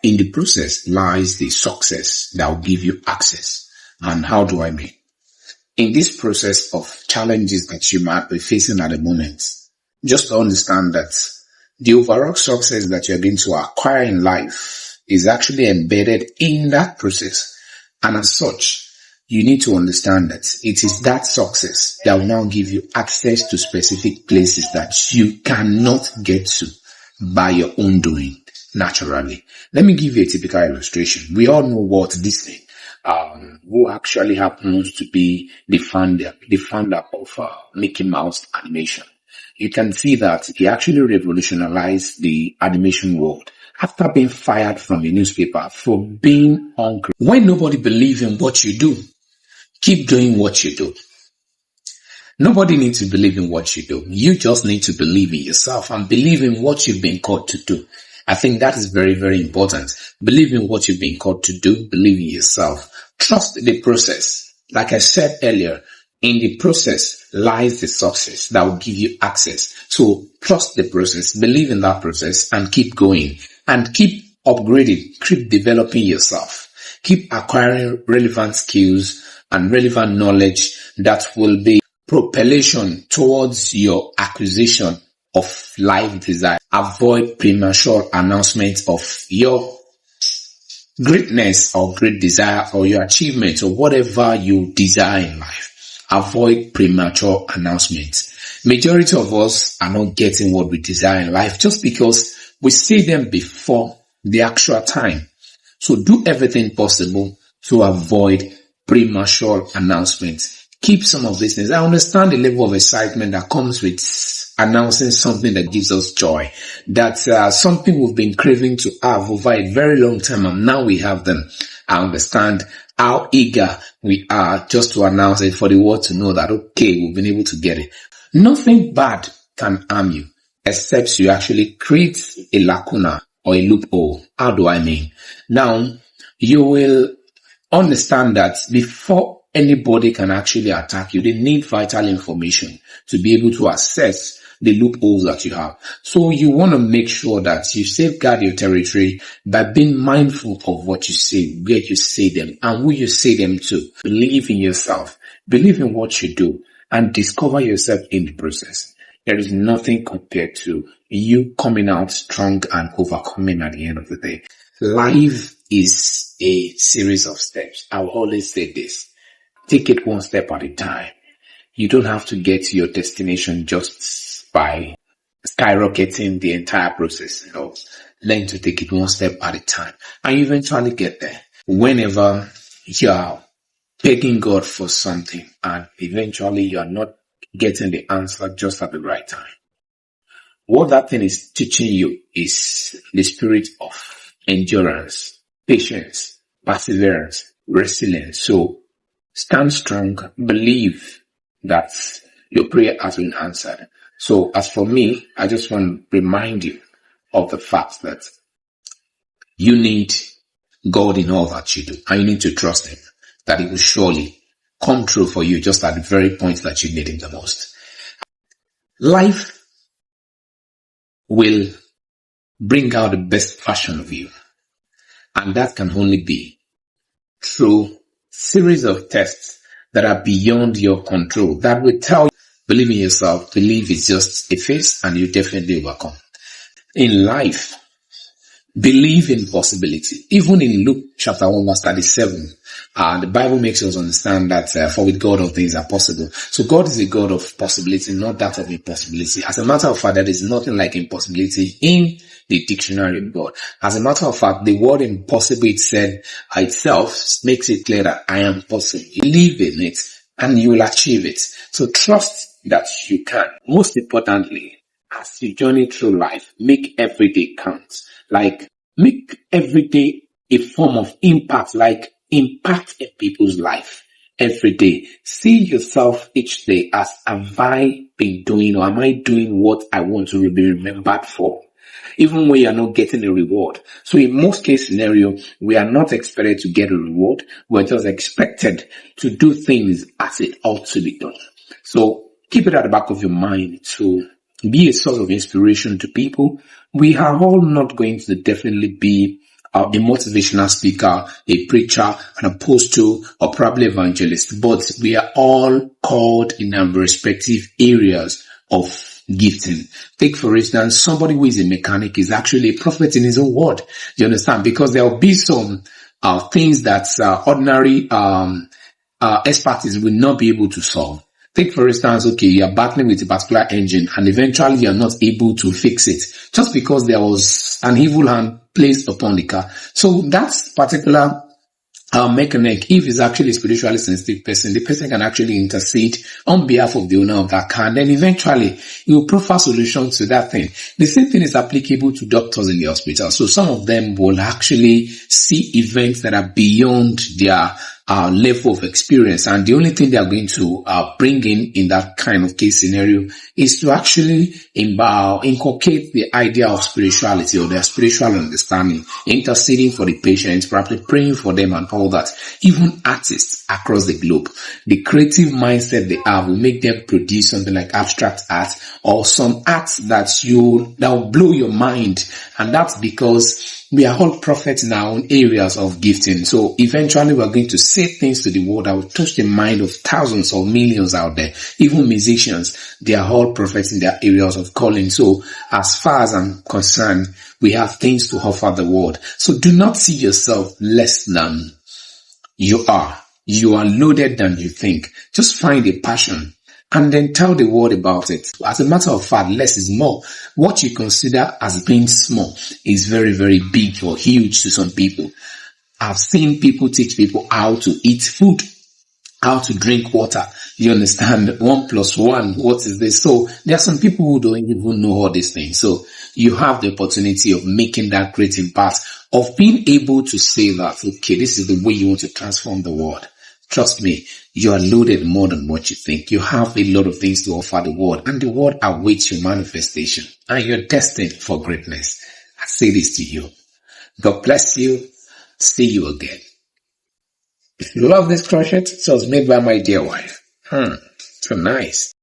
in the process lies the success that will give you access. And how do I mean? In this process of challenges that you might be facing at the moment, just to understand that the overall success that you're going to acquire in life is actually embedded in that process. And as such, you need to understand that it is that success that will now give you access to specific places that you cannot get to by your own doing naturally. Let me give you a typical illustration. We all know Walt Disney, who actually happens to be the founder of Mickey Mouse animation. You can see that he actually revolutionized the animation world after being fired from the newspaper for being hungry. When nobody believes in what you do, keep doing what you do. Nobody needs to believe in what you do. You just need to believe in yourself and believe in what you've been called to do. I think that is very, very important. Believe in what you've been called to do. Believe in yourself. Trust the process. Like I said earlier, in the process lies the success that will give you access. So trust the process, believe in that process, and keep going. And keep upgrading, keep developing yourself. Keep acquiring relevant skills and relevant knowledge that will be propulsion towards your acquisition of life desire. Avoid premature announcement of your greatness or great desire or your achievement or whatever you desire in life. Avoid premature announcements. Majority of us are not getting what we desire in life just because we see them before the actual time. So do everything possible to avoid premature announcements. Keep some of these things. I understand the level of excitement that comes with announcing something that gives us joy. That's something we've been craving to have over a very long time, and now we have them. I understand how eager we are just to announce it for the world to know that, okay, we've been able to get it. Nothing bad can harm you except you actually create a lacuna or a loophole. How do I mean? Now, you will understand that before anybody can actually attack you, they need vital information to be able to assess the loopholes that you have. So you want to make sure that you safeguard your territory by being mindful of what you say, where you say them, and who you say them to. Believe in yourself, believe in what you do, and discover yourself in the process. There is nothing compared to you coming out strong and overcoming at the end of the day. Life is a series of steps. I will always say this. Take it one step at a time. You don't have to get to your destination just by skyrocketing the entire process. Learn to take it one step at a time, and you eventually get there. Whenever you are begging God for something and eventually you are not getting the answer just at the right time, what that thing is teaching you is the spirit of endurance, patience, perseverance, resilience. So stand strong, believe that your prayer has been answered. So as for me, I just want to remind you of the fact that you need God in all that you do, and you need to trust Him, that He will surely come true for you just at the very point that you need Him the most. Life will bring out the best version of you, and that can only be through series of tests that are beyond your control, that will tell you, believe in yourself, believe it's just a phase and you definitely overcome. In life, believe in possibility. Even in Luke chapter 1 verse 37, the Bible makes us understand that for with God all things are possible. So God is a God of possibility, not that of impossibility. As a matter of fact, there is nothing like impossibility in the dictionary of God. As a matter of fact, the word impossible itself makes it clear that I am possible. Believe in it and you will achieve it. So trust that you can. Most importantly, as you journey through life, make every day count. Like, make every day a form of impact, like impact in people's life every day. See yourself each day as, have I been doing, or am I doing what I want to be remembered for? Even when you are not getting a reward. So in most case scenario, we are not expected to get a reward. We're just expected to do things as it ought to be done. So keep it at the back of your mind to be a source of inspiration to people. We are all not going to definitely be a motivational speaker, a preacher, an apostle, or probably evangelist, but we are all called in our respective areas of gifting. Take for instance, somebody who is a mechanic is actually a prophet in his own word. Do you understand? Because there will be some things that ordinary expertise will not be able to solve. Take for instance, okay, you are battling with a particular engine and eventually you are not able to fix it just because there was an evil hand placed upon the car. So that particular mechanic, if he's actually a spiritually sensitive person, the person can actually intercede on behalf of the owner of that car, and then eventually he will proffer solutions to that thing. The same thing is applicable to doctors in the hospital. So some of them will actually see events that are beyond their level of experience, and the only thing they are going to bring in that kind of case scenario is to actually inculcate the idea of spirituality or their spiritual understanding, interceding for the patients, probably praying for them and all that. Even artists across the globe, the creative mindset they have will make them produce something like abstract art or some art that will blow your mind, and that's because we are all prophets in our own areas of gifting. So eventually we're going to say things to the world that will touch the mind of thousands or millions out there. Even musicians, they are all prophets in their areas of calling. So as far as I'm concerned, we have things to offer the world. So do not see yourself less than you are. You are loaded than you think. Just find a passion and then tell the world about it. As a matter of fact, less is more. What you consider as being small is very, very big or huge to some people. I've seen people teach people how to eat food, how to drink water. You understand? 1 + 1, what is this? So there are some people who don't even know all these things. So you have the opportunity of making that great impact, of being able to say that, okay, this is the way you want to transform the world. Trust me, you are loaded more than what you think. You have a lot of things to offer the world, and the world awaits your manifestation, and you're destined for greatness. I say this to you. God bless you. See you again. If you love this crochet, it was made by my dear wife. So nice.